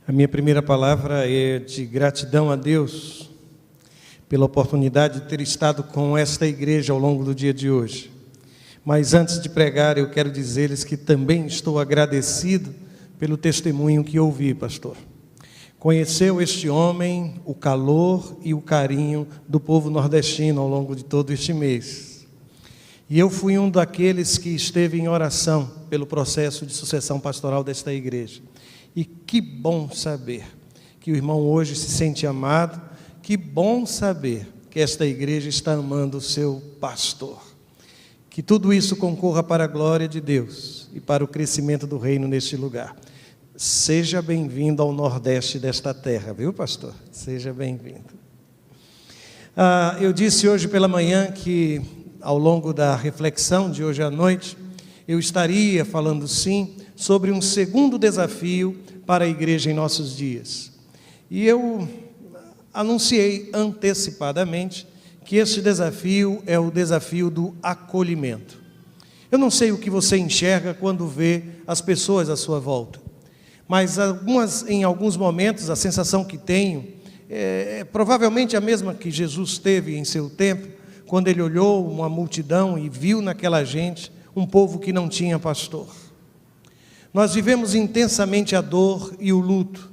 A minha primeira palavra é de gratidão a Deus pela oportunidade de ter estado com esta igreja ao longo do dia de hoje. Mas antes de pregar, eu quero dizer-lhes que também estou agradecido pelo testemunho que ouvi, pastor. Conheceu este homem, o calor e o carinho do povo nordestino ao longo de todo este mês. E eu fui um daqueles que esteve em oração pelo processo de sucessão pastoral desta igreja. E que bom saber que o irmão hoje se sente amado, que bom saber que esta igreja está amando o seu pastor. Que tudo isso concorra para a glória de Deus e para o crescimento do reino neste lugar. Seja bem-vindo ao Nordeste desta terra, viu, pastor? Seja bem-vindo. Eu disse hoje pela manhã que, ao longo da reflexão de hoje à noite, eu estaria falando sim sobre um segundo desafio para a igreja em nossos dias. E eu anunciei antecipadamente que este desafio é o desafio do acolhimento. Eu não sei o que você enxerga quando vê as pessoas à sua volta, mas em alguns momentos a sensação que tenho é provavelmente a mesma que Jesus teve em seu tempo, quando ele olhou uma multidão e viu naquela gente um povo que não tinha pastor. Nós vivemos intensamente a dor e o luto.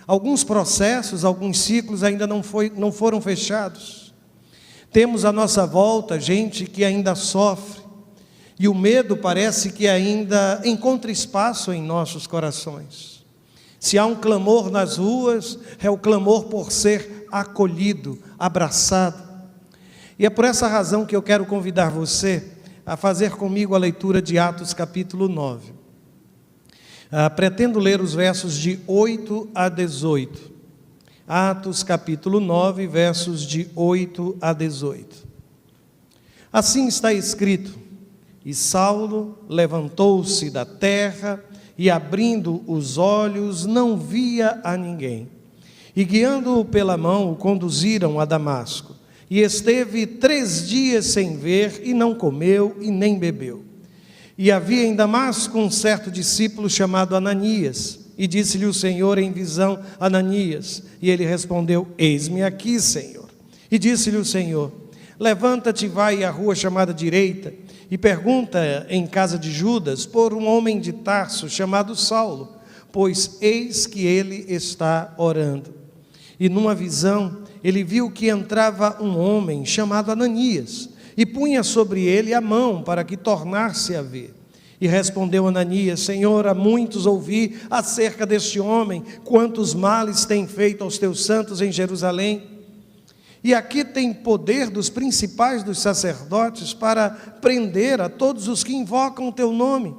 Alguns processos, alguns ciclos ainda não foram fechados. Temos à nossa volta gente que ainda sofre, e o medo parece que ainda encontra espaço em nossos corações. Se há um clamor nas ruas, é o clamor por ser acolhido, abraçado. E é por essa razão que eu quero convidar você a fazer comigo a leitura de Atos capítulo 9. Pretendo ler os versos de 8 a 18. Atos capítulo 9, versos de 8 a 18. Assim está escrito: E Saulo levantou-se da terra e, abrindo os olhos, não via a ninguém. E, guiando-o pela mão, o conduziram a Damasco. E esteve 3 dias sem ver, e não comeu e nem bebeu. E havia em Damasco um certo discípulo chamado Ananias, e disse-lhe o Senhor em visão: Ananias. E ele respondeu: Eis-me aqui, Senhor. E disse-lhe o Senhor: Levanta-te e vai à rua chamada Direita, e pergunta em casa de Judas por um homem de Tarso chamado Saulo, pois eis que ele está orando. E numa visão ele viu que entrava um homem chamado Ananias, e punha sobre ele a mão para que tornasse a ver. E respondeu Ananias: Senhor, há muitos ouvi acerca deste homem, quantos males tem feito aos teus santos em Jerusalém. E aqui tem poder dos principais dos sacerdotes para prender a todos os que invocam o teu nome.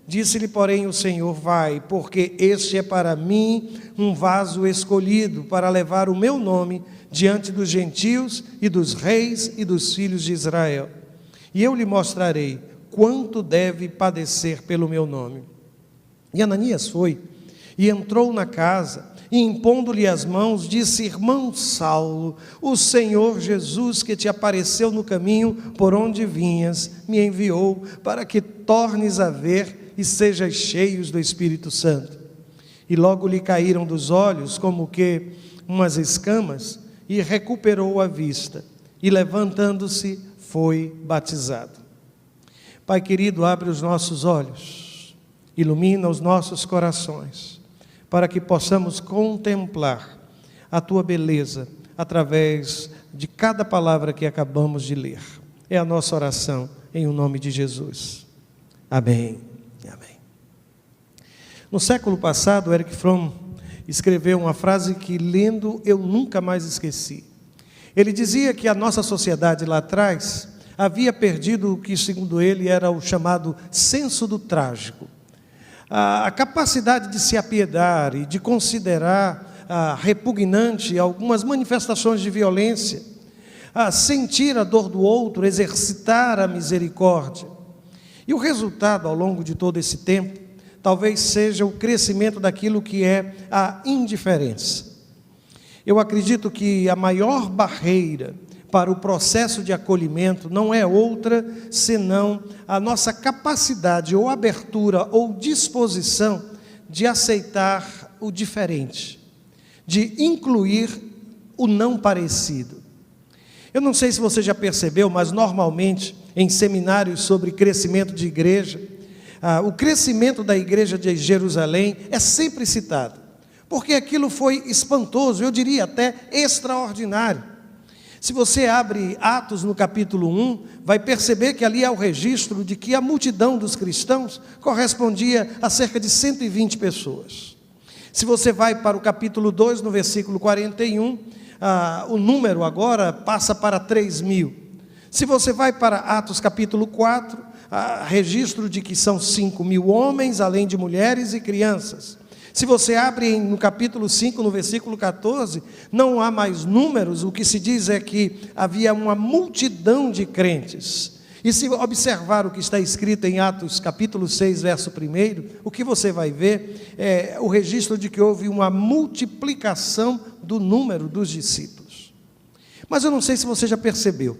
Disse-lhe, porém, o Senhor: Vai, porque este é para mim um vaso escolhido para levar o meu nome diante dos gentios e dos reis e dos filhos de Israel. E eu lhe mostrarei quanto deve padecer pelo meu nome. E Ananias foi, e entrou na casa, e impondo-lhe as mãos, disse: Irmão Saulo, o Senhor Jesus, que te apareceu no caminho por onde vinhas, me enviou para que tornes a ver e sejas cheios do Espírito Santo. E logo lhe caíram dos olhos como que umas escamas, e recuperou a vista, e levantando-se foi batizado. Pai querido, abre os nossos olhos, ilumina os nossos corações, para que possamos contemplar a tua beleza através de cada palavra que acabamos de ler. É a nossa oração em o nome de Jesus. Amém. Amém. No século passado, Erich Fromm escreveu uma frase que, lendo, eu nunca mais esqueci. Ele dizia que a nossa sociedade lá atrás havia perdido o que, segundo ele, era o chamado senso do trágico. A capacidade de se apiedar e de considerar repugnante algumas manifestações de violência, sentir a dor do outro, exercitar a misericórdia. E o resultado, ao longo de todo esse tempo, talvez seja o crescimento daquilo que é a indiferença. Eu acredito que a maior barreira para o processo de acolhimento não é outra senão a nossa capacidade ou abertura ou disposição de aceitar o diferente, de incluir o não parecido. Eu não sei se você já percebeu, mas normalmente em seminários sobre crescimento de igreja, o crescimento da igreja de Jerusalém é sempre citado, porque aquilo foi espantoso, eu diria até extraordinário. Se você abre Atos no capítulo 1, vai perceber que ali há o registro de que a multidão dos cristãos correspondia a cerca de 120 pessoas. Se você vai para o capítulo 2, no versículo 41, o número agora passa para 3.000. Se você vai para Atos capítulo 4, há registro de que são 5.000 homens, além de mulheres e crianças. Se você abre no capítulo 5, no versículo 14, não há mais números, o que se diz é que havia uma multidão de crentes. E se observar o que está escrito em Atos capítulo 6, verso 1, o que você vai ver é o registro de que houve uma multiplicação do número dos discípulos. Mas eu não sei se você já percebeu,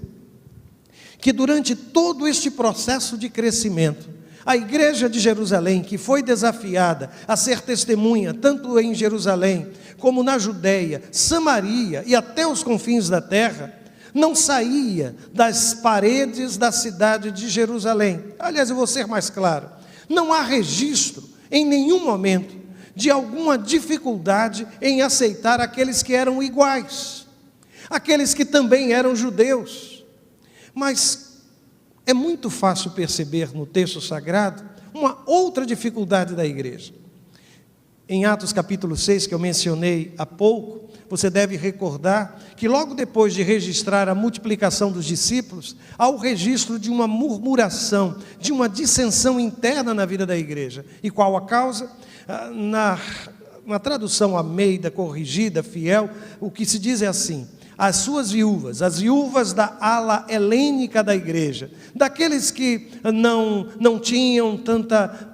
que durante todo este processo de crescimento, a igreja de Jerusalém, que foi desafiada a ser testemunha, tanto em Jerusalém, como na Judéia, Samaria e até os confins da terra, não saía das paredes da cidade de Jerusalém. Aliás, eu vou ser mais claro, não há registro, em nenhum momento, de alguma dificuldade em aceitar aqueles que eram iguais, aqueles que também eram judeus. Mas é muito fácil perceber no texto sagrado uma outra dificuldade da igreja. Em Atos capítulo 6, que eu mencionei há pouco, você deve recordar que logo depois de registrar a multiplicação dos discípulos, há o registro de uma murmuração, de uma dissensão interna na vida da igreja. E qual a causa? Na tradução Almeida, corrigida, fiel, o que se diz é assim: as suas viúvas, as viúvas da ala helênica da igreja, daqueles que não tinham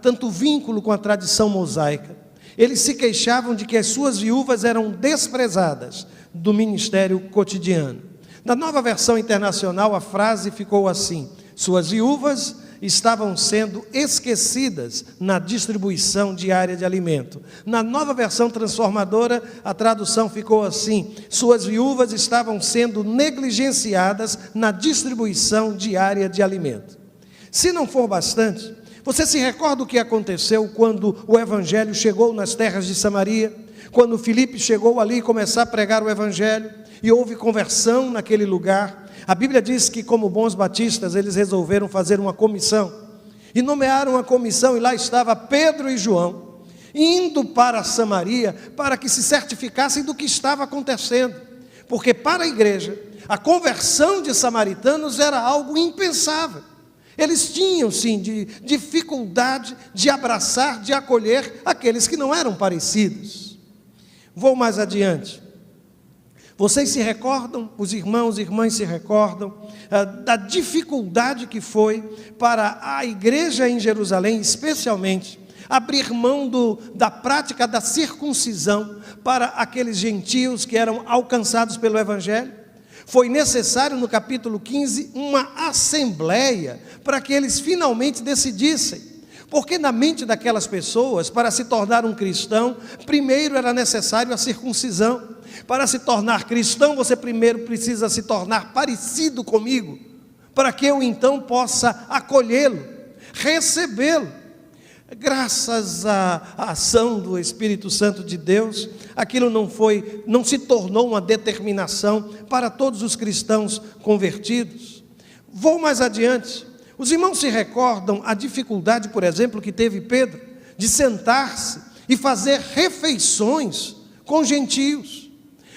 tanto vínculo com a tradição mosaica, eles se queixavam de que as suas viúvas eram desprezadas do ministério cotidiano. Na Nova Versão Internacional, a frase ficou assim: suas viúvas estavam sendo esquecidas na distribuição diária de alimento. Na Nova Versão Transformadora, a tradução ficou assim: suas viúvas estavam sendo negligenciadas na distribuição diária de alimento. Se não for bastante, você se recorda o que aconteceu quando o Evangelho chegou nas terras de Samaria? Quando Filipe chegou ali começar a pregar o Evangelho, e houve conversão naquele lugar. A Bíblia diz que, como bons batistas, eles resolveram fazer uma comissão, e nomearam a comissão, e lá estava Pedro e João, indo para Samaria, para que se certificassem do que estava acontecendo, porque para a igreja, a conversão de samaritanos era algo impensável. Eles tinham, sim, dificuldade de abraçar, de acolher aqueles que não eram parecidos. Vou mais adiante. Vocês se recordam, os irmãos e irmãs se recordam, da dificuldade que foi para a igreja em Jerusalém, especialmente, abrir mão da prática da circuncisão para aqueles gentios que eram alcançados pelo Evangelho? Foi necessário, no capítulo 15, uma assembleia para que eles finalmente decidissem. Porque na mente daquelas pessoas, para se tornar um cristão, primeiro era necessário a circuncisão. Para se tornar cristão, você primeiro precisa se tornar parecido comigo, para que eu então possa acolhê-lo, recebê-lo. Graças à ação do Espírito Santo de Deus, aquilo não se tornou uma determinação para todos os cristãos convertidos. Vou mais adiante. Os irmãos se recordam a dificuldade, por exemplo, que teve Pedro, de sentar-se e fazer refeições com gentios.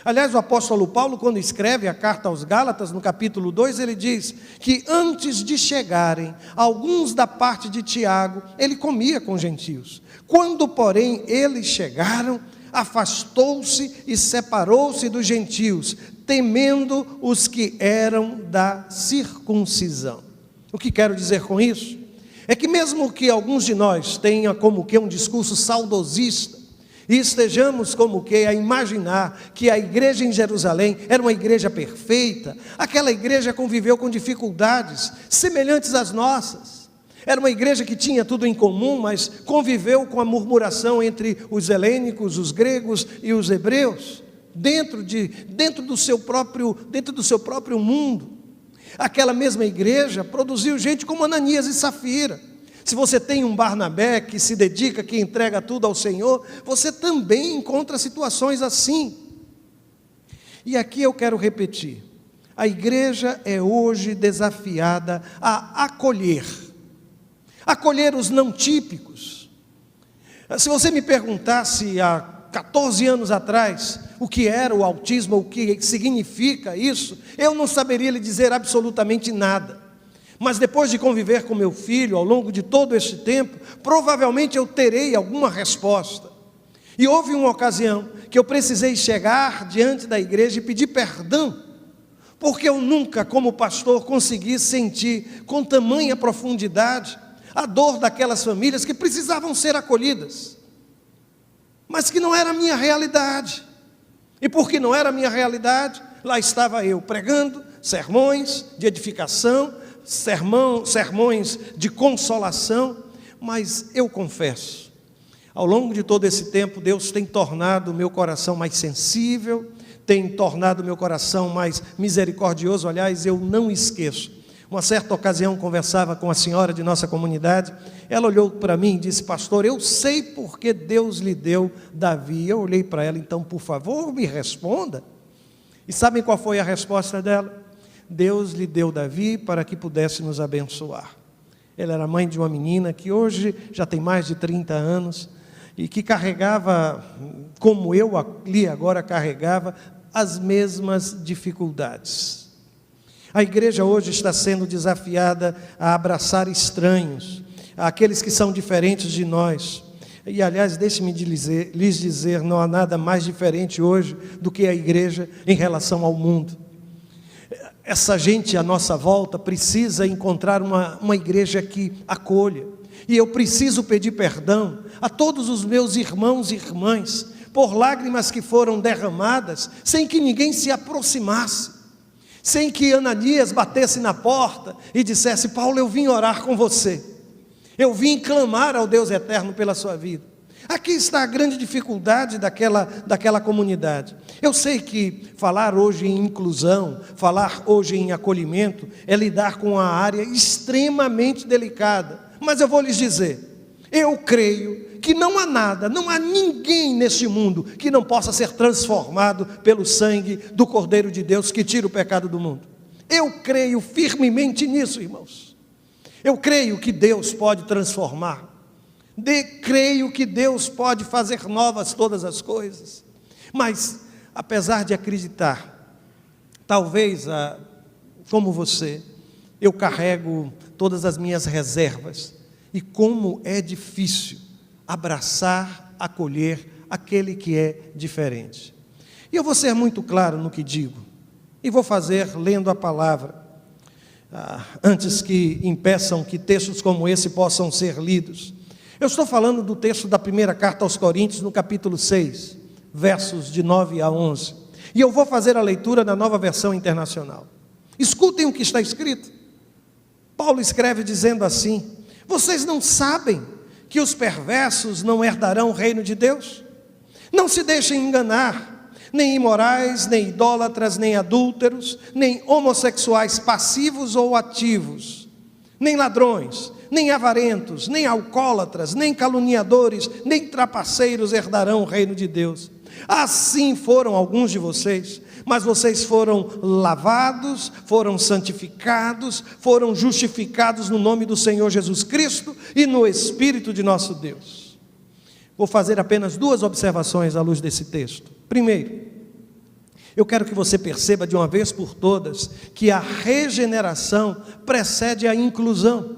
Aliás, o apóstolo Paulo, quando escreve a carta aos Gálatas, no capítulo 2, ele diz que antes de chegarem alguns da parte de Tiago, ele comia com gentios. Quando, porém, eles chegaram, afastou-se e separou-se dos gentios, temendo os que eram da circuncisão. O que quero dizer com isso? É que mesmo que alguns de nós tenham como que um discurso saudosista, e estejamos como que a imaginar que a igreja em Jerusalém era uma igreja perfeita, aquela igreja conviveu com dificuldades semelhantes às nossas, Era uma igreja que tinha tudo em comum, mas conviveu com a murmuração entre os helênicos, os gregos e os hebreus, dentro do seu próprio mundo. Aquela mesma igreja produziu gente como Ananias e Safira. Se você tem um Barnabé que se dedica, que entrega tudo ao Senhor, você também encontra situações assim. E aqui eu quero repetir: a igreja é hoje desafiada a acolher os não típicos. Se você me perguntasse há 14 anos atrás o que era o autismo, o que significa isso, eu não saberia lhe dizer absolutamente nada. Mas depois de conviver com meu filho ao longo de todo este tempo, provavelmente eu terei alguma resposta. E houve uma ocasião que eu precisei chegar diante da igreja e pedir perdão, porque eu nunca, como pastor, consegui sentir com tamanha profundidade a dor daquelas famílias que precisavam ser acolhidas, mas que não era a minha realidade. E porque não era a minha realidade, lá estava eu pregando sermões de edificação, sermões de consolação. Mas eu confesso, ao longo de todo esse tempo, Deus tem tornado o meu coração mais sensível, tem tornado o meu coração mais misericordioso. Aliás, eu não esqueço, uma certa ocasião conversava com a senhora de nossa comunidade, ela olhou para mim e disse: pastor, eu sei porque Deus lhe deu Davi. Eu olhei para ela: então, por favor, me responda. E sabem qual foi a resposta dela? Deus lhe deu Davi para que pudesse nos abençoar. Ela era mãe de uma menina que hoje já tem mais de 30 anos, e que carregava, como eu ali agora carregava, as mesmas dificuldades. A igreja hoje está sendo desafiada a abraçar estranhos, aqueles que são diferentes de nós. E aliás, deixe-me lhes dizer, não há nada mais diferente hoje do que a igreja em relação ao mundo. Essa gente à nossa volta precisa encontrar uma igreja que acolha. E eu preciso pedir perdão a todos os meus irmãos e irmãs por lágrimas que foram derramadas sem que ninguém se aproximasse, sem que Ananias batesse na porta e dissesse: Paulo, eu vim orar com você, eu vim clamar ao Deus eterno pela sua vida. Aqui está a grande dificuldade daquela comunidade. Eu sei que falar hoje em inclusão, falar hoje em acolhimento, é lidar com uma área extremamente delicada. Mas eu vou lhes dizer, eu creio que não há nada, não há ninguém neste mundo que não possa ser transformado pelo sangue do Cordeiro de Deus que tira o pecado do mundo. Eu creio firmemente nisso, irmãos. Eu creio que Deus pode transformar. Creio que Deus pode fazer novas todas as coisas. Mas, apesar de acreditar, talvez, como você, eu carrego todas as minhas reservas. E como é difícil abraçar, acolher aquele que é diferente. E eu vou ser muito claro no que digo, e vou fazer lendo a palavra, antes que impeçam que textos como esse possam ser lidos. Eu estou falando do texto da primeira carta aos Coríntios, no capítulo 6, versos de 9 a 11, e eu vou fazer a leitura na Nova Versão Internacional. Escutem o que está escrito. Paulo escreve dizendo assim: vocês não sabem que os perversos não herdarão o reino de Deus? Não se deixem enganar, nem imorais, nem idólatras, nem adúlteros, nem homossexuais passivos ou ativos, nem ladrões, nem avarentos, nem alcoólatras, nem caluniadores, nem trapaceiros herdarão o reino de Deus. Assim foram alguns de vocês, mas vocês foram lavados, foram santificados, foram justificados no nome do Senhor Jesus Cristo e no Espírito de nosso Deus. Vou fazer apenas 2 observações à luz desse texto. Primeiro, eu quero que você perceba de uma vez por todas que a regeneração precede a inclusão.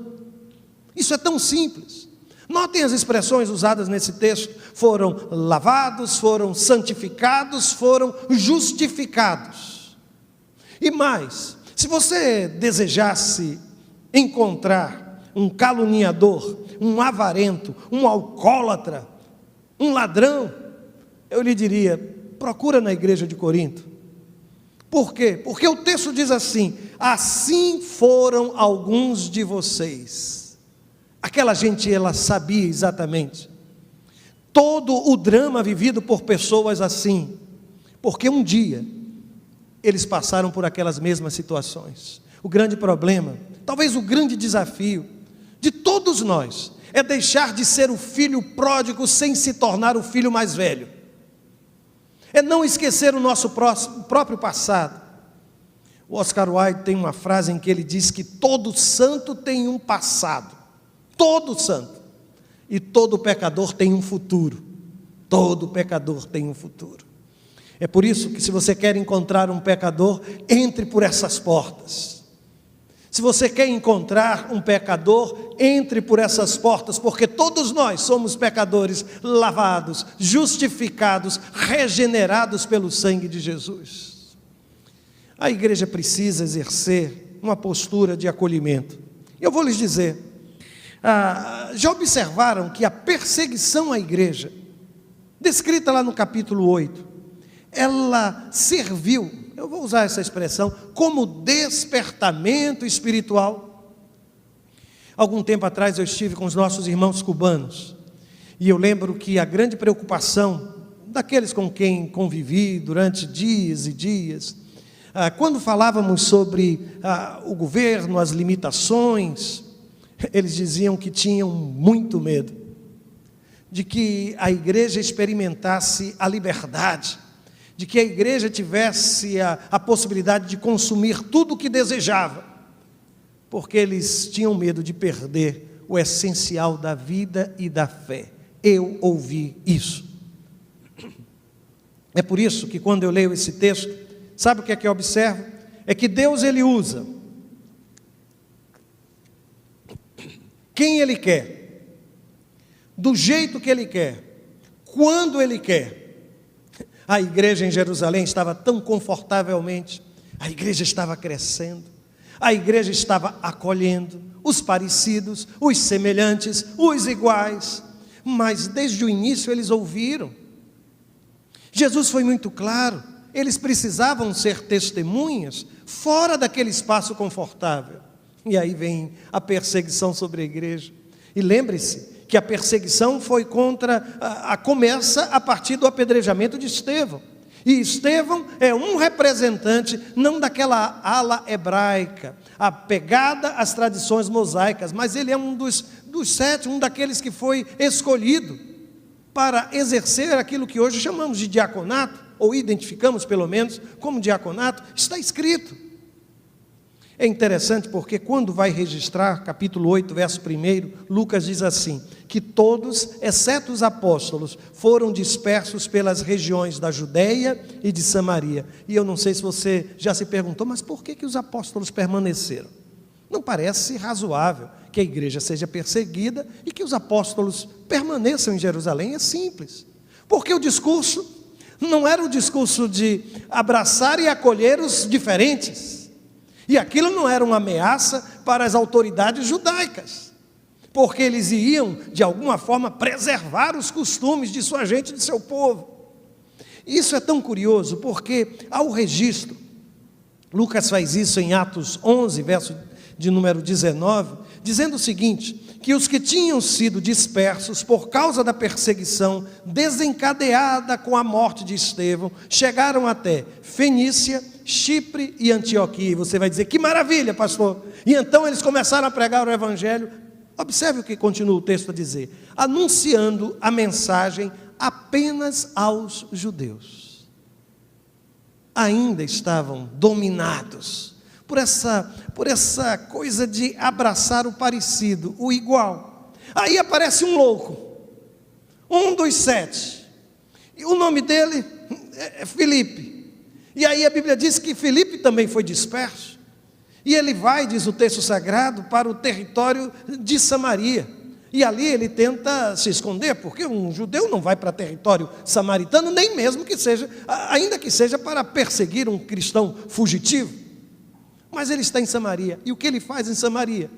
Isso é tão simples. Notem as expressões usadas nesse texto: foram lavados, foram santificados, foram justificados. E mais, se você desejasse encontrar um caluniador, um avarento, um alcoólatra, um ladrão, eu lhe diria: procura na igreja de Corinto. Por quê? Porque o texto diz assim: assim foram alguns de vocês. Aquela gente, ela sabia exatamente todo o drama vivido por pessoas assim, porque um dia eles passaram por aquelas mesmas situações. O grande problema, talvez o grande desafio de todos nós, é deixar de ser o filho pródigo sem se tornar o filho mais velho. É não esquecer o nosso próprio passado. O Oscar Wilde tem uma frase em que ele diz que todo santo tem um passado. Todo santo. E todo pecador tem um futuro. Todo pecador tem um futuro. É por isso que, se você quer encontrar um pecador, entre por essas portas. Se você quer encontrar um pecador, entre por essas portas, porque todos nós somos pecadores lavados, justificados, regenerados pelo sangue de Jesus. A igreja precisa exercer uma postura de acolhimento. Eu vou lhes dizer, já observaram que a perseguição à igreja, descrita lá no capítulo 8, ela serviu, eu vou usar essa expressão, como despertamento espiritual. Algum tempo atrás eu estive com os nossos irmãos cubanos, e eu lembro que a grande preocupação daqueles com quem convivi durante dias e dias, quando falávamos sobre o governo, as limitações, eles diziam que tinham muito medo de que a igreja experimentasse a liberdade, de que a igreja tivesse a possibilidade de consumir tudo o que desejava, porque eles tinham medo de perder o essencial da vida e da fé. Eu ouvi isso. É por isso que, quando eu leio esse texto, sabe o que é que eu observo? É que Deus, Ele usa quem Ele quer, do jeito que Ele quer, quando Ele quer. A igreja em Jerusalém estava tão confortavelmente, a igreja estava crescendo, a igreja estava acolhendo os parecidos, os semelhantes, os iguais, mas desde o início eles ouviram. Jesus foi muito claro, eles precisavam ser testemunhas fora daquele espaço confortável. E aí vem a perseguição sobre a igreja. E lembre-se que a perseguição foi começa a partir do apedrejamento de Estevão. E Estevão é um representante, não daquela ala hebraica, apegada às tradições mosaicas, mas ele é um dos 7, um daqueles que foi escolhido para exercer aquilo que hoje chamamos de diaconato, ou identificamos pelo menos como diaconato. Está escrito. É interessante porque, quando vai registrar, capítulo 8, verso 1, Lucas diz assim, que todos, exceto os apóstolos, foram dispersos pelas regiões da Judeia e de Samaria. E eu não sei se você já se perguntou, mas por que os apóstolos permaneceram? Não parece razoável que a igreja seja perseguida e que os apóstolos permaneçam em Jerusalém. É simples, porque o discurso não era o discurso de abraçar e acolher os diferentes. E aquilo não era uma ameaça para as autoridades judaicas, porque eles iam, de alguma forma, preservar os costumes de sua gente, de seu povo. Isso é tão curioso, porque há o registro, Lucas faz isso em Atos 11, verso de número 19, dizendo o seguinte, que os que tinham sido dispersos por causa da perseguição desencadeada com a morte de Estevão, chegaram até Fenícia, Chipre e Antioquia. E você vai dizer, que maravilha, pastor. E então eles começaram a pregar o evangelho. Observe o que continua o texto a dizer, anunciando a mensagem apenas aos judeus. Ainda estavam dominados por essa coisa de abraçar o parecido, o igual. Aí aparece um louco, um dos 7, e o nome dele é Filipe. E aí a Bíblia diz que Filipe também foi disperso, e ele vai, diz o texto sagrado, para o território de Samaria, e ali ele tenta se esconder, porque um judeu não vai para território samaritano, nem mesmo que seja, ainda que seja para perseguir um cristão fugitivo. Mas ele está em Samaria, e o que ele faz em Samaria?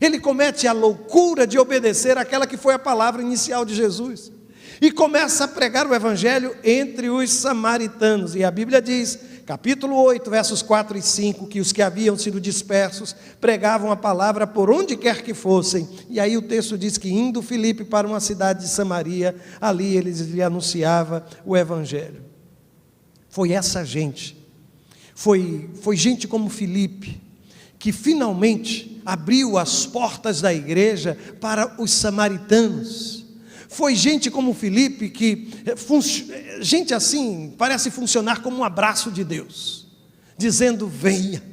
Ele comete a loucura de obedecer àquela que foi a palavra inicial de Jesus, e começa a pregar o evangelho entre os samaritanos, e a Bíblia diz capítulo 8, versos 4 e 5, que os que haviam sido dispersos pregavam a palavra por onde quer que fossem. E aí o texto diz que indo Filipe para uma cidade de Samaria, ali eles lhe anunciavam o evangelho. Foi essa gente, foi gente como Filipe, que finalmente abriu as portas da igreja para os samaritanos. Foi gente como Filipe que, gente assim, parece funcionar como um abraço de Deus, dizendo: venha,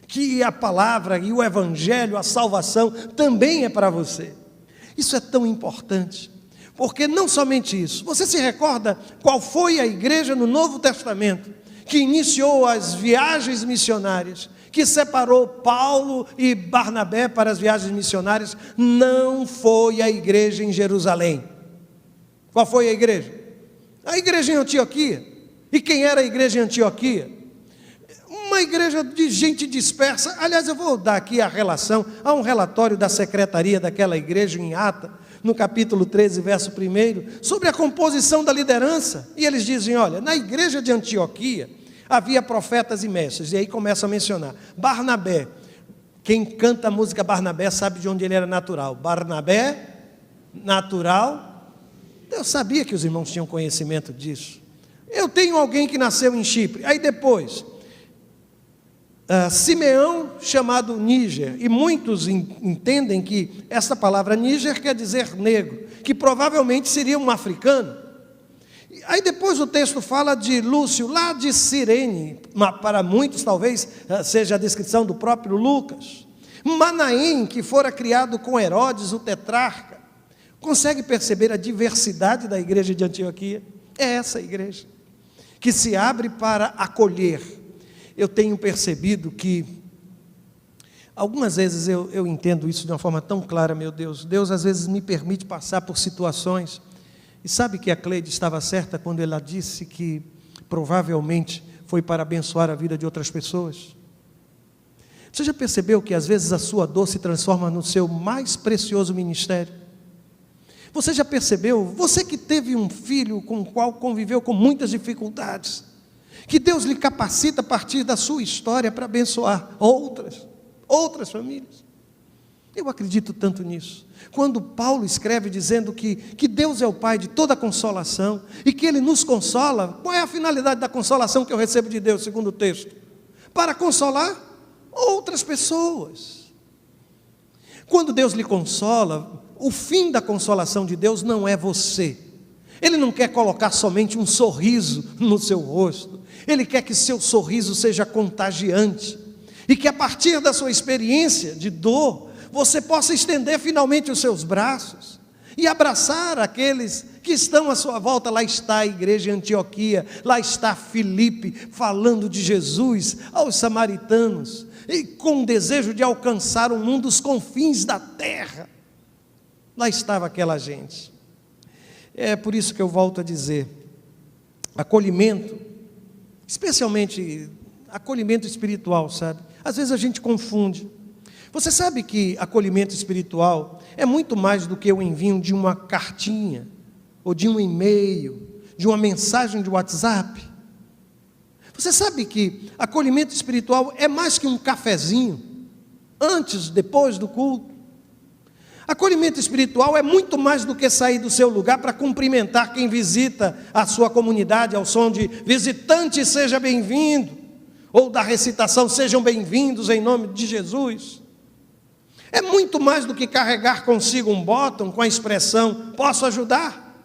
que a palavra e o evangelho, a salvação também é para você. Isso é tão importante, porque não somente isso, você se recorda qual foi a igreja no Novo Testamento que iniciou as viagens missionárias, que separou Paulo e Barnabé para as viagens missionárias? Não foi a igreja em Jerusalém. Qual foi a igreja? A igreja em Antioquia. E quem era a igreja em Antioquia? Uma igreja de gente dispersa. Aliás, eu vou dar aqui a relação, há um relatório da secretaria daquela igreja em Ata, no capítulo 13, verso 1, sobre a composição da liderança. E eles dizem: olha, na igreja de Antioquia havia profetas e mestres. E aí começa a mencionar Barnabé. Quem canta a música Barnabé sabe de onde ele era natural. Barnabé, natural. Eu sabia que os irmãos tinham conhecimento disso. Eu tenho alguém que nasceu em Chipre. Aí depois, Simeão, chamado Níger. E muitos entendem que essa palavra Níger quer dizer negro, que provavelmente seria um africano. Aí depois o texto fala de Lúcio, lá de Cirene, para muitos talvez seja a descrição do próprio Lucas. Manaém, que fora criado com Herodes, o tetrarca. Consegue perceber a diversidade da igreja de Antioquia? É essa igreja, que se abre para acolher. Eu tenho percebido que, algumas vezes eu entendo isso de uma forma tão clara, meu Deus. Deus às vezes me permite passar por situações. E sabe que a Cleide estava certa quando ela disse que provavelmente foi para abençoar a vida de outras pessoas? Você já percebeu que às vezes a sua dor se transforma no seu mais precioso ministério? Você já percebeu, você que teve um filho com o qual conviveu com muitas dificuldades, que Deus lhe capacita a partir da sua história para abençoar outras famílias? Eu acredito tanto nisso. Quando Paulo escreve dizendo que Deus é o Pai de toda consolação e que Ele nos consola, qual é a finalidade da consolação que eu recebo de Deus, segundo o texto? Para consolar outras pessoas. Quando Deus lhe consola, o fim da consolação de Deus não é você. Ele não quer colocar somente um sorriso no seu rosto. Ele quer que seu sorriso seja contagiante e que a partir da sua experiência de dor, você possa estender finalmente os seus braços e abraçar aqueles que estão à sua volta. Lá está a igreja em Antioquia, lá está Filipe falando de Jesus aos samaritanos, e com o desejo de alcançar o mundo dos confins da terra. Lá estava aquela gente. É por isso que eu volto a dizer, acolhimento, especialmente acolhimento espiritual, sabe? Às vezes a gente confunde. Você sabe que acolhimento espiritual é muito mais do que o envio de uma cartinha, ou de um e-mail, de uma mensagem de WhatsApp. Você sabe que acolhimento espiritual é mais que um cafezinho, antes, depois do culto. Acolhimento espiritual é muito mais do que sair do seu lugar para cumprimentar quem visita a sua comunidade ao som de visitante, seja bem-vindo, ou da recitação, sejam bem-vindos em nome de Jesus. É muito mais do que carregar consigo um botão com a expressão, posso ajudar?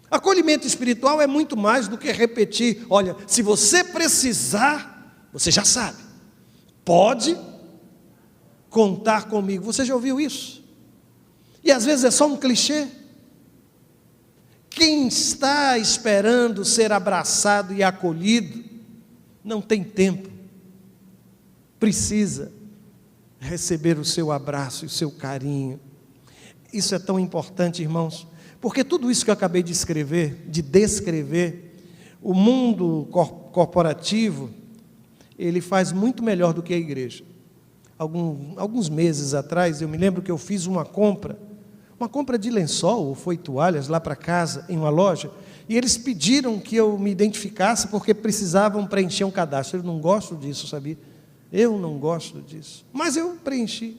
Acolhimento espiritual é muito mais do que repetir, olha, se você precisar, você já sabe, pode contar comigo. Você já ouviu isso? E às vezes é só um clichê. Quem está esperando ser abraçado e acolhido, não tem tempo, precisa receber o seu abraço e o seu carinho. Isso é tão importante, irmãos, porque tudo isso que eu acabei de descrever, o mundo corporativo, ele faz muito melhor do que a igreja. Alguns meses atrás, eu me lembro que eu fiz uma compra de lençol, ou foi toalhas lá para casa, em uma loja, E eles pediram que eu me identificasse porque precisavam preencher um cadastro. Eu não gosto disso, sabia? Eu não gosto disso. Mas eu preenchi.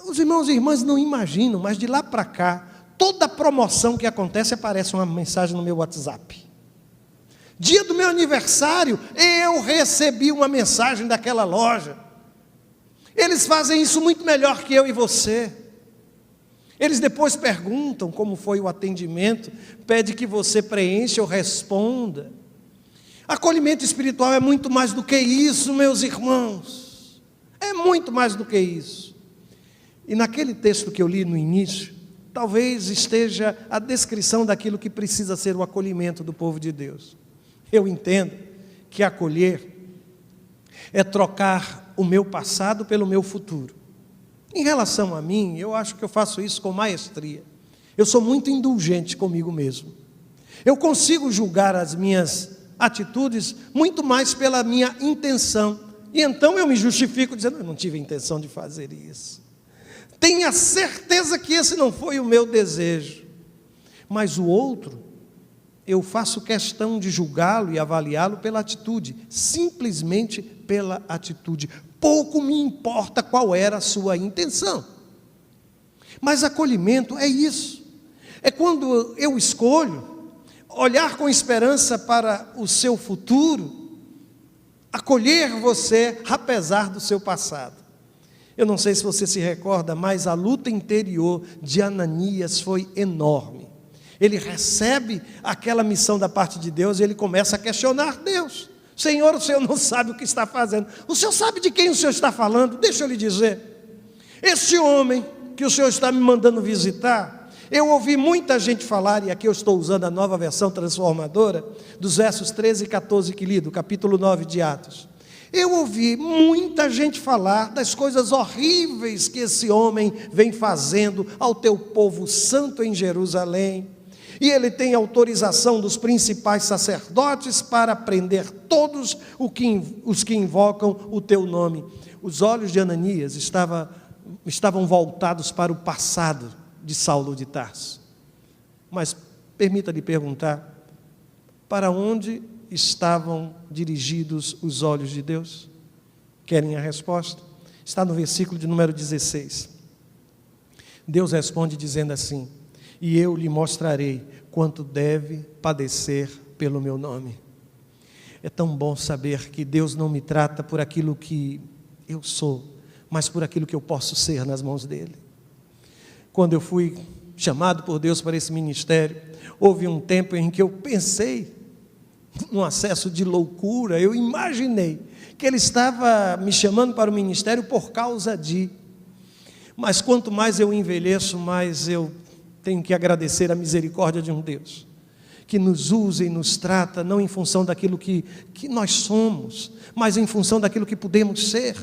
Os irmãos e irmãs não imaginam, mas de lá para cá, toda promoção que acontece, aparece uma mensagem no meu WhatsApp. Dia do meu aniversário, eu recebi uma mensagem daquela loja. Eles fazem isso muito melhor que eu e você. Eles depois perguntam como foi o atendimento, pede que você preencha ou responda. Acolhimento espiritual é muito mais do que isso, meus irmãos. É muito mais do que isso. E naquele texto que eu li no início, talvez esteja a descrição daquilo que precisa ser o acolhimento do povo de Deus. Eu entendo que acolher é trocar o meu passado pelo meu futuro. Em relação a mim, eu acho que eu faço isso com maestria. Eu sou muito indulgente comigo mesmo. Eu consigo julgar as minhas atitudes muito mais pela minha intenção. E então eu me justifico dizendo, eu não tive a intenção de fazer isso. Tenha certeza que esse não foi o meu desejo. Mas o outro, eu faço questão de julgá-lo e avaliá-lo pela atitude, simplesmente pela atitude. Pouco me importa qual era a sua intenção. Mas acolhimento é isso. É quando eu escolho olhar com esperança para o seu futuro, acolher você apesar do seu passado. Eu não sei se você se recorda, mas a luta interior de Ananias foi enorme. Ele recebe aquela missão da parte de Deus e ele começa a questionar Deus. Senhor, o Senhor não sabe o que está fazendo. O Senhor sabe de quem o Senhor está falando? Deixa eu lhe dizer. Esse homem que o Senhor está me mandando visitar, eu ouvi muita gente falar, e aqui eu estou usando a nova versão transformadora, dos versos 13 e 14 que li, do capítulo 9 de Atos. Eu ouvi muita gente falar das coisas horríveis que esse homem vem fazendo ao teu povo santo em Jerusalém. E ele tem autorização dos principais sacerdotes para prender todos os que invocam o teu nome. Os olhos de Ananias estavam voltados para o passado de Saulo de Tarso. Mas permita-lhe perguntar, para onde estavam dirigidos os olhos de Deus? Querem a resposta? Está no versículo de número 16. Deus responde dizendo assim: e eu lhe mostrarei quanto deve padecer pelo meu nome. É tão bom saber que Deus não me trata por aquilo que eu sou, mas por aquilo que eu posso ser nas mãos dele. Quando eu fui chamado por Deus para esse ministério, houve um tempo em que eu pensei, num acesso de loucura, eu imaginei que ele estava me chamando para o ministério por causa de... Mas quanto mais eu envelheço, mais eu tenho que agradecer a misericórdia de um Deus que nos usa e nos trata, não em função daquilo que nós somos, mas em função daquilo que podemos ser.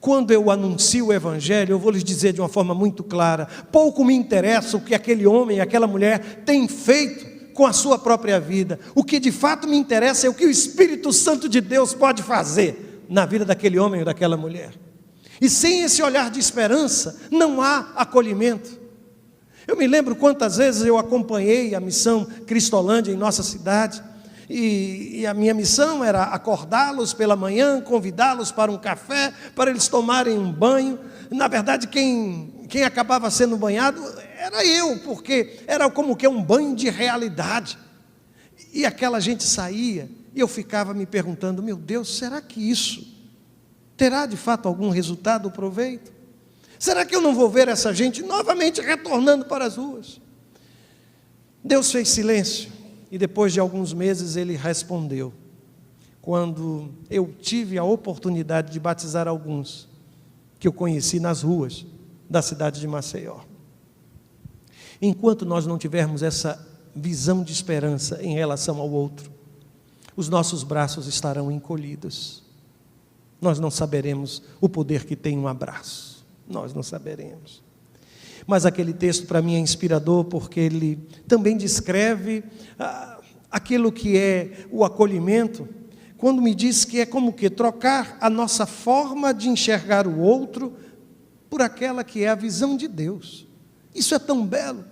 Quando eu anuncio o Evangelho, eu vou lhes dizer de uma forma muito clara, pouco me interessa o que aquele homem e aquela mulher têm feito com a sua própria vida. O que de fato me interessa é o que o Espírito Santo de Deus pode fazer na vida daquele homem ou daquela mulher. E sem esse olhar de esperança, não há acolhimento. Eu me lembro quantas vezes eu acompanhei a missão Cristolândia em nossa cidade, e a minha missão era acordá-los pela manhã, convidá-los para um café, para eles tomarem um banho. Na verdade, quem acabava sendo banhado era eu, porque era como que um banho de realidade. E aquela gente saía, e eu ficava me perguntando, meu Deus, será que isso terá de fato algum resultado ou proveito? Será que eu não vou ver essa gente novamente retornando para as ruas? Deus fez silêncio, e depois de alguns meses ele respondeu, quando eu tive a oportunidade de batizar alguns que eu conheci nas ruas da cidade de Maceió. Enquanto nós não tivermos essa visão de esperança em relação ao outro, os nossos braços estarão encolhidos. Nós não saberemos o poder que tem um abraço. Nós não saberemos. Mas aquele texto para mim é inspirador, porque ele também descreve aquilo que é o acolhimento, quando me diz que é como que trocar a nossa forma de enxergar o outro por aquela que é a visão de Deus. Isso é tão belo.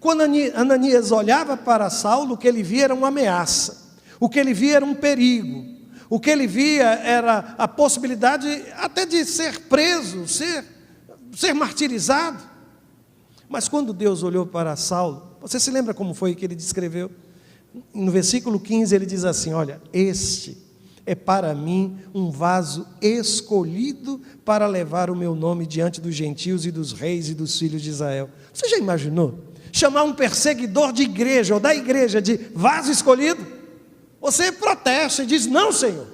Quando Ananias olhava para Saulo, o que ele via era uma ameaça, o que ele via era um perigo, o que ele via era a possibilidade até de ser preso, ser martirizado. Mas quando Deus olhou para Saulo, você se lembra como foi que ele descreveu? No versículo 15 ele diz assim: olha, este é para mim um vaso escolhido para levar o meu nome diante dos gentios e dos reis e dos filhos de Israel. Você já imaginou chamar um perseguidor de igreja ou da igreja de vaso escolhido? Você protesta e diz: não, Senhor,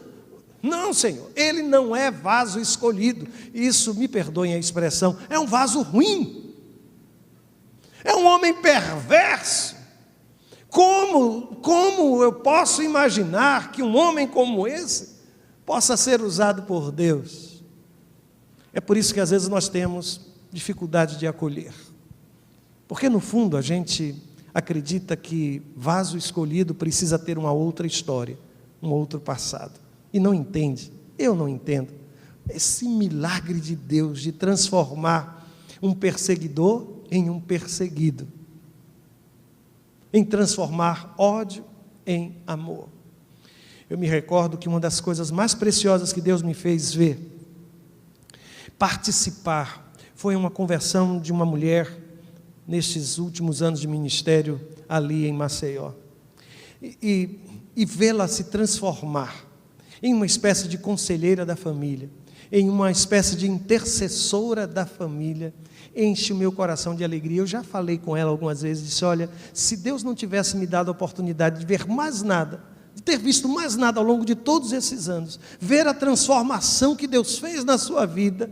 não, Senhor, ele não é vaso escolhido. Isso, me perdoem a expressão, é um vaso ruim, é um homem perverso. Como eu posso imaginar que um homem como esse possa ser usado por Deus? É por isso que às vezes nós temos dificuldade de acolher, porque no fundo a gente acredita que vaso escolhido precisa ter uma outra história, um outro passado, e não entende, eu não entendo, esse milagre de Deus de transformar um perseguidor em um perseguido, em transformar ódio em amor. Eu me recordo que uma das coisas mais preciosas que Deus me fez ver, participar, foi uma conversão de uma mulher nestes últimos anos de ministério ali em Maceió, e vê-la se transformar em uma espécie de conselheira da família, em uma espécie de intercessora da família, enche o meu coração de alegria. Eu já falei com ela algumas vezes, disse: olha, se Deus não tivesse me dado a oportunidade de ver mais nada, de ter visto mais nada ao longo de todos esses anos, ver a transformação que Deus fez na sua vida,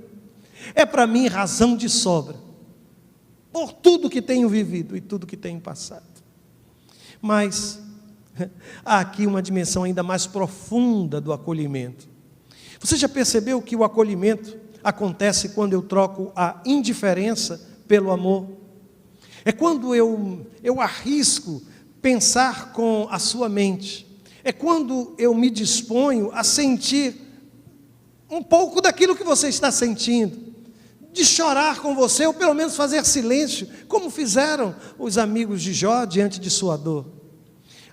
é para mim razão de sobra, por tudo que tenho vivido e tudo que tenho passado. Mas há aqui uma dimensão ainda mais profunda do acolhimento. Você já percebeu que o acolhimento acontece quando eu troco a indiferença pelo amor? É quando eu arrisco pensar com a sua mente, é quando eu me disponho a sentir um pouco daquilo que você está sentindo, de chorar com você, ou pelo menos fazer silêncio, como fizeram os amigos de Jó diante de sua dor.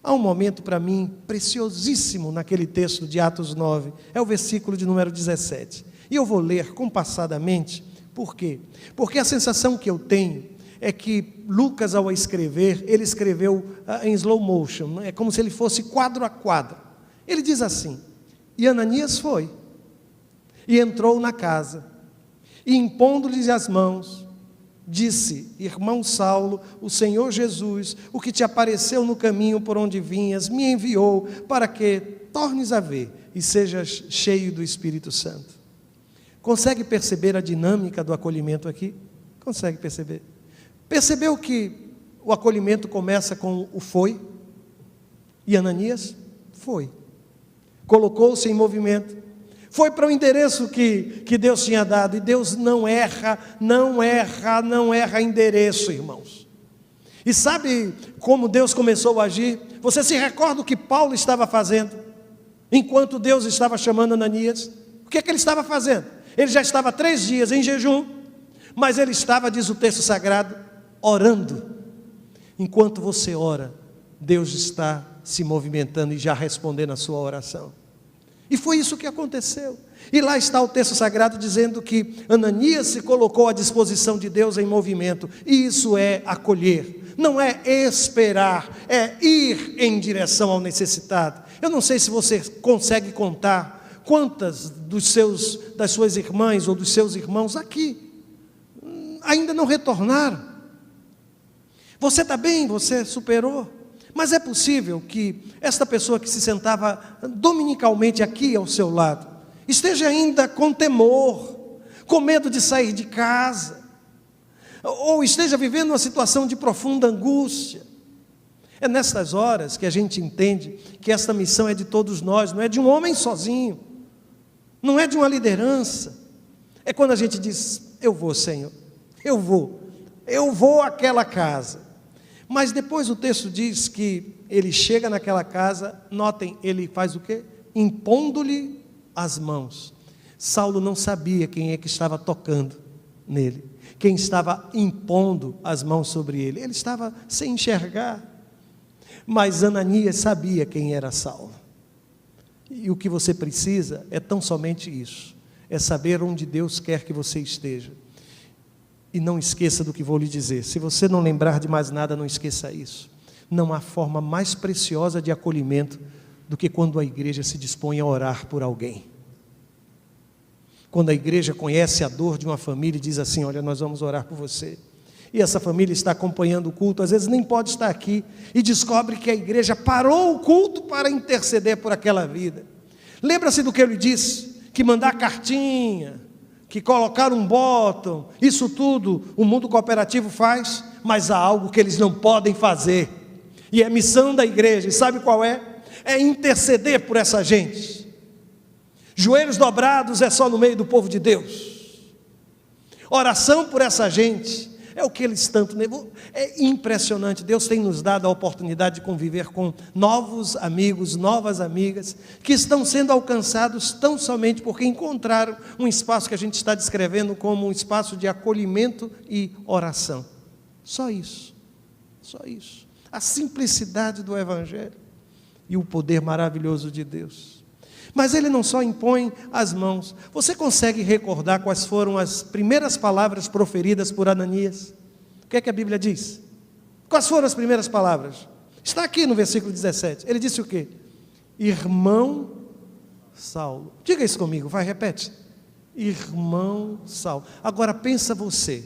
Há um momento para mim preciosíssimo naquele texto de Atos 9, é o versículo de número 17. E eu vou ler compassadamente. Por quê? Porque a sensação que eu tenho é que Lucas, ao escrever, ele escreveu em slow motion, é como se ele fosse quadro a quadro. Ele diz assim: e Ananias foi, e entrou na casa, e impondo-lhes as mãos, disse: irmão Saulo, o Senhor Jesus, o que te apareceu no caminho por onde vinhas, me enviou para que tornes a ver e sejas cheio do Espírito Santo. Consegue perceber a dinâmica do acolhimento aqui? Consegue perceber? Percebeu que o acolhimento começa com o foi? E Ananias foi, colocou-se em movimento, foi para o endereço que Deus tinha dado. E Deus não erra endereço, irmãos. E sabe como Deus começou a agir? Você se recorda o que Paulo estava fazendo enquanto Deus estava chamando Ananias? O que é que ele estava fazendo? Ele já estava 3 dias em jejum, mas ele estava, diz o texto sagrado, orando. Enquanto você ora, Deus está se movimentando e já respondendo a sua oração. E foi isso que aconteceu. E lá está o texto sagrado dizendo que Ananias se colocou à disposição de Deus em movimento. E isso é acolher, não é esperar, é ir em direção ao necessitado. Eu não sei se você consegue contar quantas das suas irmãs ou dos seus irmãos aqui ainda não retornaram. Você está bem, você superou. Mas é possível que esta pessoa que se sentava dominicalmente aqui ao seu lado esteja ainda com temor, com medo de sair de casa, ou esteja vivendo uma situação de profunda angústia. É nessas horas que a gente entende que esta missão é de todos nós, não é de um homem sozinho, não é de uma liderança. É quando a gente diz: eu vou, Senhor, eu vou àquela casa. Mas depois o texto diz que ele chega naquela casa, notem, ele faz o quê? Impondo-lhe as mãos. Saulo não sabia quem é que estava tocando nele, quem estava impondo as mãos sobre ele. Ele estava sem enxergar. Mas Ananias sabia quem era Saulo. E o que você precisa é tão somente isso. É saber onde Deus quer que você esteja. E não esqueça do que vou lhe dizer. Se você não lembrar de mais nada, não esqueça isso. Não há forma mais preciosa de acolhimento do que quando a igreja se dispõe a orar por alguém. Quando a igreja conhece a dor de uma família e diz assim: olha, nós vamos orar por você. E essa família está acompanhando o culto, às vezes nem pode estar aqui, e descobre que a igreja parou o culto para interceder por aquela vida. Lembra-se do que eu lhe disse? Que mandar cartinha, que colocar um botão, isso tudo o mundo cooperativo faz, mas há algo que eles não podem fazer, e é missão da igreja, e sabe qual é? É interceder por essa gente. Joelhos dobrados é só no meio do povo de Deus. Oração por essa gente é o que eles tanto... É impressionante. Deus tem nos dado a oportunidade de conviver com novos amigos, novas amigas, que estão sendo alcançados tão somente porque encontraram um espaço que a gente está descrevendo como um espaço de acolhimento e oração. Só isso. Só isso. A simplicidade do Evangelho e o poder maravilhoso de Deus. Mas ele não só impõe as mãos. Você consegue recordar quais foram as primeiras palavras proferidas por Ananias? O que é que a Bíblia diz? Quais foram as primeiras palavras? Está aqui no versículo 17. Ele disse o quê? Irmão Saulo. Diga isso comigo, vai, repete. Irmão Saulo. Agora pensa você,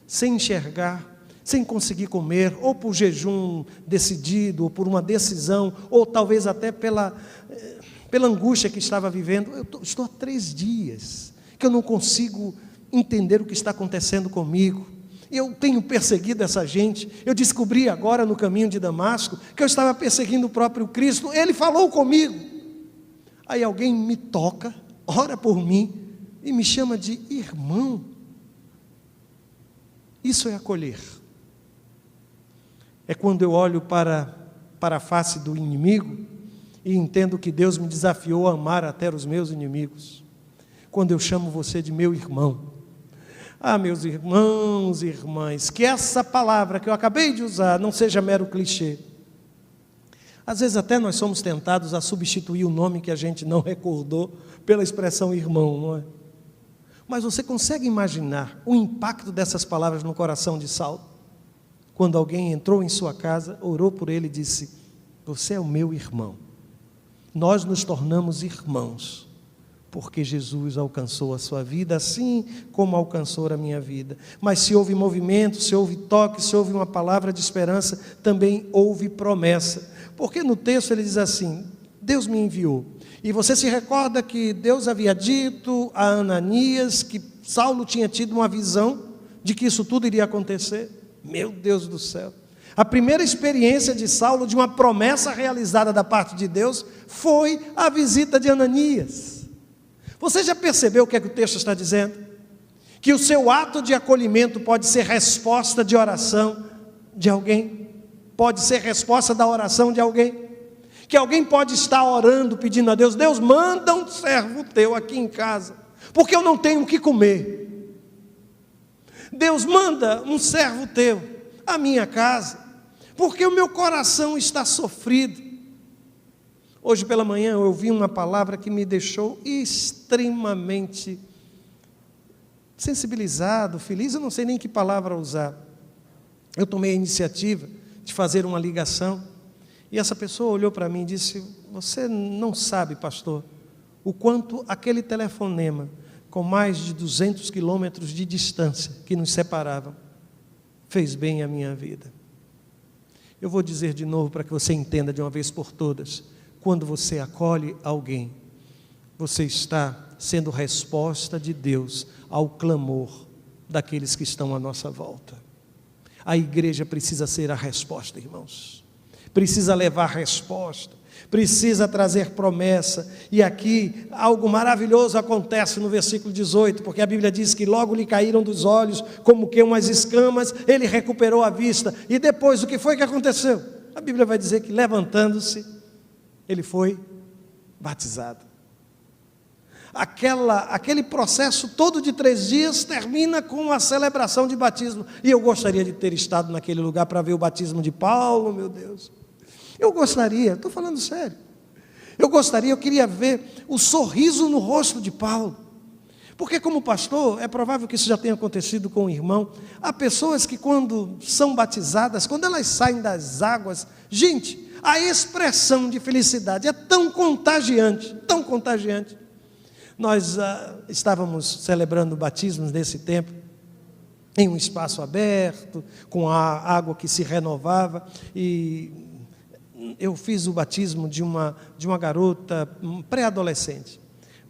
sem enxergar, sem conseguir comer, ou por jejum decidido, ou por uma decisão, ou talvez até pela angústia que estava vivendo. Eu estou há 3 dias que eu não consigo entender o que está acontecendo comigo. Eu tenho perseguido essa gente. Eu descobri agora no caminho de Damasco que eu estava perseguindo o próprio Cristo. Ele falou comigo. Aí alguém me toca, ora por mim e me chama de irmão. Isso é acolher. É quando eu olho para a face do inimigo e entendo que Deus me desafiou a amar até os meus inimigos. Quando eu chamo você de meu irmão. Ah, meus irmãos e irmãs, que essa palavra que eu acabei de usar não seja mero clichê. Às vezes até nós somos tentados a substituir o nome que a gente não recordou pela expressão irmão, não é? Mas você consegue imaginar o impacto dessas palavras no coração de Saulo? Quando alguém entrou em sua casa, orou por ele e disse: você é o meu irmão. Nós nos tornamos irmãos, porque Jesus alcançou a sua vida, assim como alcançou a minha vida. Mas se houve movimento, se houve toque, se houve uma palavra de esperança, também houve promessa. Porque no texto ele diz assim: Deus me enviou. E você se recorda que Deus havia dito a Ananias que Saulo tinha tido uma visão de que isso tudo iria acontecer? Meu Deus do céu! A primeira experiência de Saulo, de uma promessa realizada da parte de Deus, foi a visita de Ananias. Você já percebeu o que é que o texto está dizendo? Que o seu ato de acolhimento pode ser resposta de oração de alguém, pode ser resposta da oração de alguém, que alguém pode estar orando, pedindo a Deus: Deus, manda um servo teu aqui em casa, porque eu não tenho o que comer. Deus, manda um servo teu à minha casa, porque o meu coração está sofrido. Hoje pela manhã eu ouvi uma palavra que me deixou extremamente sensibilizado, feliz, eu não sei nem que palavra usar. Eu tomei a iniciativa de fazer uma ligação, e essa pessoa olhou para mim e disse: você não sabe, pastor, o quanto aquele telefonema, com mais de 200 quilômetros de distância que nos separavam, fez bem à minha vida. Eu vou dizer de novo para que você entenda de uma vez por todas: quando você acolhe alguém, você está sendo resposta de Deus ao clamor daqueles que estão à nossa volta. A igreja precisa ser a resposta, irmãos. Precisa levar resposta, precisa trazer promessa. E aqui algo maravilhoso acontece no versículo 18, porque a Bíblia diz que logo lhe caíram dos olhos como que umas escamas, ele recuperou a vista. E depois, o que foi que aconteceu? A Bíblia vai dizer que, levantando-se, ele foi batizado. aquele processo todo de 3 dias termina com a celebração de batismo. E eu gostaria de ter estado naquele lugar para ver o batismo de Paulo, meu Deus. Eu gostaria, estou falando sério. Eu queria ver o sorriso no rosto de Paulo. Porque como pastor, é provável que isso já tenha acontecido com o irmão. Há pessoas que quando são batizadas, quando elas saem das águas, gente, a expressão de felicidade é tão contagiante, tão contagiante. Nós estávamos celebrando batismos nesse tempo, em um espaço aberto, com a água que se renovava, e eu fiz o batismo de uma garota pré-adolescente.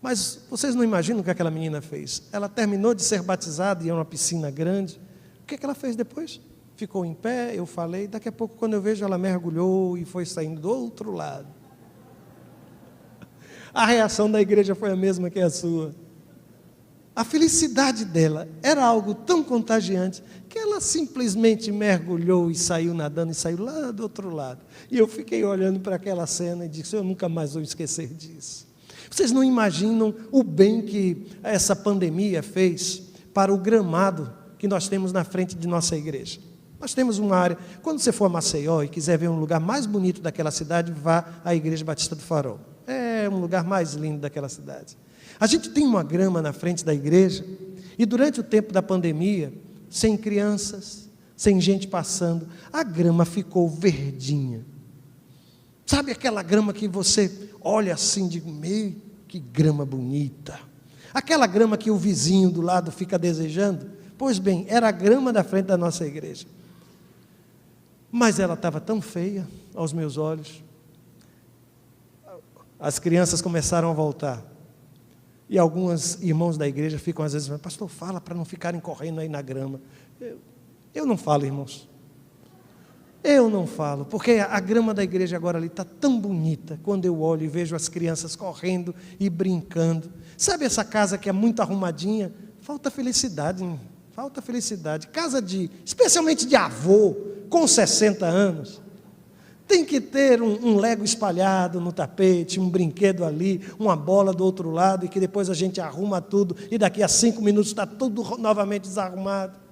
Mas vocês não imaginam o que aquela menina fez? Ela terminou de ser batizada, ia a uma piscina grande. O que ela fez depois? Ficou em pé, eu falei, daqui a pouco quando eu vejo ela mergulhou e foi saindo do outro lado. A reação da igreja foi a mesma que a sua. A felicidade dela era algo tão contagiante que ela simplesmente mergulhou e saiu nadando e saiu lá do outro lado. E eu fiquei olhando para aquela cena e disse, eu nunca mais vou esquecer disso. Vocês não imaginam o bem que essa pandemia fez para o gramado que nós temos na frente de nossa igreja. Nós temos uma área, quando você for a Maceió e quiser ver um lugar mais bonito daquela cidade, vá à Igreja Batista do Farol. É um lugar mais lindo daquela cidade. A gente tem uma grama na frente da igreja e durante o tempo da pandemia, sem crianças, sem gente passando, a grama ficou verdinha. Sabe aquela grama que você olha assim de meio, que grama bonita. Aquela grama que o vizinho do lado fica desejando. Pois bem, era a grama da frente da nossa igreja. Mas ela estava tão feia aos meus olhos. As crianças começaram a voltar. E alguns irmãos da igreja ficam às vezes, pastor, fala para não ficarem correndo aí na grama. Eu não falo, irmãos. Eu não falo, porque a grama da igreja agora ali está tão bonita, quando eu olho e vejo as crianças correndo e brincando. Sabe essa casa que é muito arrumadinha? Falta felicidade, hein? Falta felicidade. Casa especialmente de avô, com 60 anos. Tem que ter um lego espalhado no tapete, um brinquedo ali, uma bola do outro lado, e que depois a gente arruma tudo, e daqui a 5 minutos está tudo novamente desarrumado.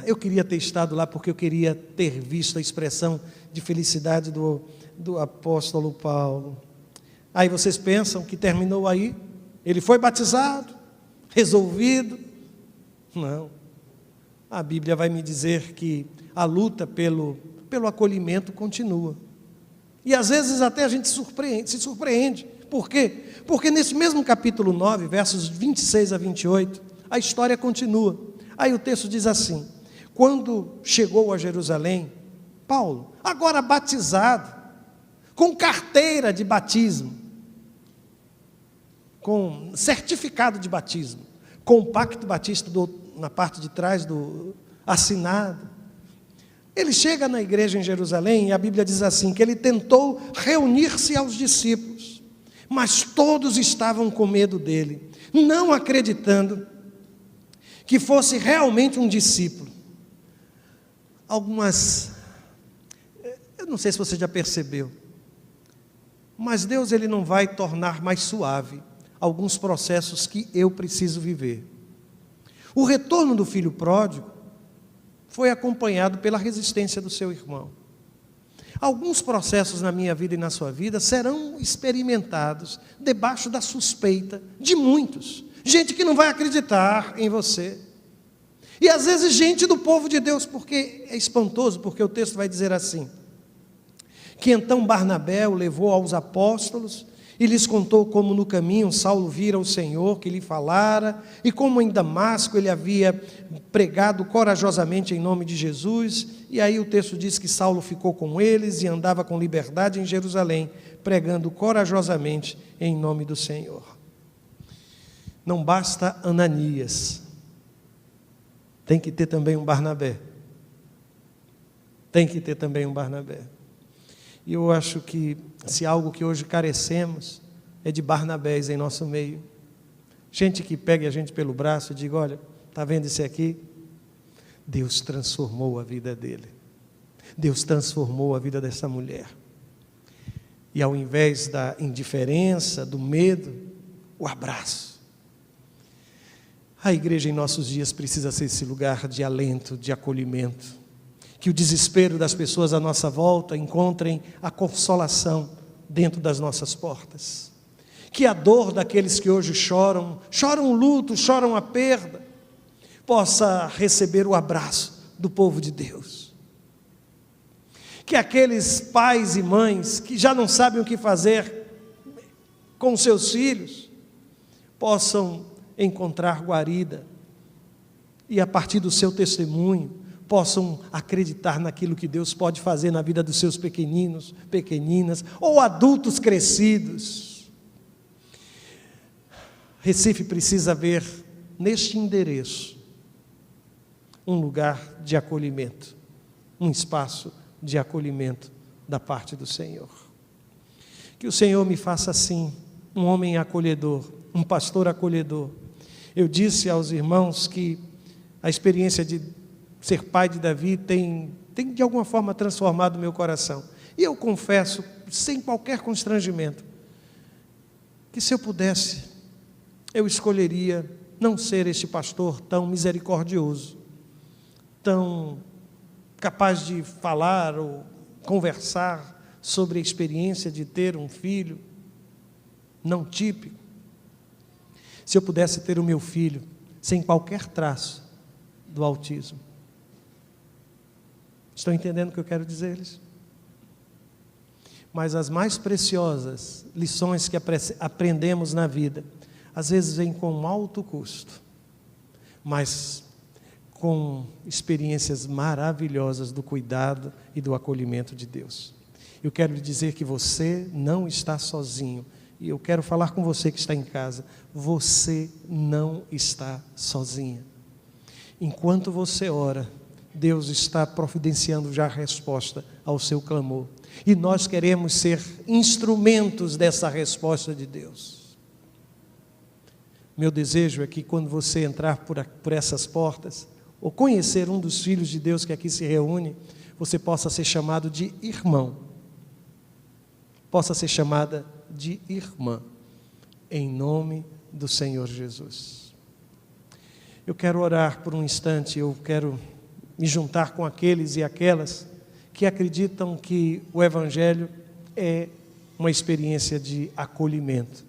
Eu queria ter estado lá porque eu queria ter visto a expressão de felicidade do apóstolo Paulo. Aí vocês pensam que terminou aí? Ele foi batizado? Resolvido? Não. A Bíblia vai me dizer que a luta pelo acolhimento continua. E às vezes até a gente se surpreende. Por quê? Porque nesse mesmo capítulo 9, versos 26 a 28, a história continua. Aí o texto diz assim, quando chegou a Jerusalém, Paulo, agora batizado, com carteira de batismo, com certificado de batismo, com o pacto batista na parte de trás assinado, ele chega na igreja em Jerusalém e a Bíblia diz assim, que ele tentou reunir-se aos discípulos, mas todos estavam com medo dele, não acreditando que fosse realmente um discípulo. Eu não sei se você já percebeu, mas Deus ele não vai tornar mais suave alguns processos que eu preciso viver. O retorno do filho pródigo foi acompanhado pela resistência do seu irmão. Alguns processos na minha vida e na sua vida serão experimentados debaixo da suspeita de muitos. Gente que não vai acreditar em você. E às vezes gente do povo de Deus, porque é espantoso, porque o texto vai dizer assim, que então Barnabé o levou aos apóstolos e lhes contou como no caminho Saulo vira o Senhor que lhe falara, e como em Damasco ele havia pregado corajosamente em nome de Jesus. E aí o texto diz que Saulo ficou com eles e andava com liberdade em Jerusalém, pregando corajosamente em nome do Senhor. Não basta Ananias, tem que ter também um Barnabé. Tem que ter também um Barnabé. E eu acho que se algo que hoje carecemos é de Barnabés em nosso meio. Gente que pegue a gente pelo braço e diga, olha, está vendo esse aqui? Deus transformou a vida dele. Deus transformou a vida dessa mulher. E ao invés da indiferença, do medo, o abraço. A igreja em nossos dias precisa ser esse lugar de alento, de acolhimento. Que o desespero das pessoas à nossa volta encontrem a consolação dentro das nossas portas. Que a dor daqueles que hoje choram o luto, choram a perda, possa receber o abraço do povo de Deus. Que aqueles pais e mães que já não sabem o que fazer com seus filhos, possam encontrar guarida e a partir do seu testemunho, possam acreditar naquilo que Deus pode fazer na vida dos seus pequeninos, pequeninas ou adultos crescidos. Recife precisa ver neste endereço um lugar de acolhimento, um espaço de acolhimento da parte do Senhor. Que o Senhor me faça assim, um homem acolhedor, um pastor acolhedor. Eu disse aos irmãos que a experiência de ser pai de Davi tem de alguma forma transformado o meu coração. E eu confesso, sem qualquer constrangimento, que se eu pudesse, eu escolheria não ser este pastor tão misericordioso, tão capaz de falar ou conversar sobre a experiência de ter um filho não típico. Se eu pudesse ter o meu filho sem qualquer traço do autismo. Estão entendendo o que eu quero dizer-lhes? Mas as mais preciosas lições que aprendemos na vida, às vezes vêm com alto custo, mas com experiências maravilhosas do cuidado e do acolhimento de Deus. Eu quero lhe dizer que você não está sozinho. E eu quero falar com você que está em casa. Você não está sozinha. Enquanto você ora, Deus está providenciando já a resposta ao seu clamor. E nós queremos ser instrumentos dessa resposta de Deus. Meu desejo é que quando você entrar por essas portas, ou conhecer um dos filhos de Deus que aqui se reúne, você possa ser chamado de irmão. Possa ser chamada de irmã, em nome do Senhor Jesus. Eu quero orar por um instante, eu quero me juntar com aqueles e aquelas que acreditam que o Evangelho é uma experiência de acolhimento.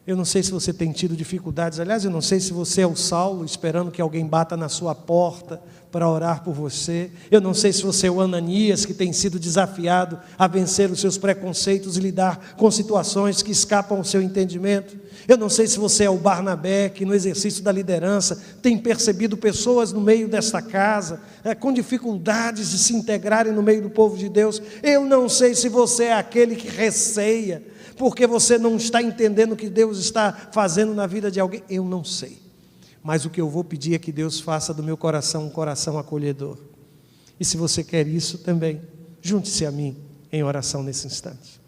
Eu não sei se você tem tido dificuldades, aliás, eu não sei se você é o Saulo, esperando que alguém bata na sua porta para orar por você. Eu não sei se você é o Ananias, que tem sido desafiado a vencer os seus preconceitos e lidar com situações que escapam ao seu entendimento. Eu não sei se você é o Barnabé, que no exercício da liderança tem percebido pessoas no meio desta casa, com dificuldades de se integrarem no meio do povo de Deus. Eu não sei se você é aquele que receia, porque você não está entendendo o que Deus está fazendo na vida de alguém. Eu não sei, mas o que eu vou pedir é que Deus faça do meu coração um coração acolhedor. E se você quer isso também, junte-se a mim em oração nesse instante.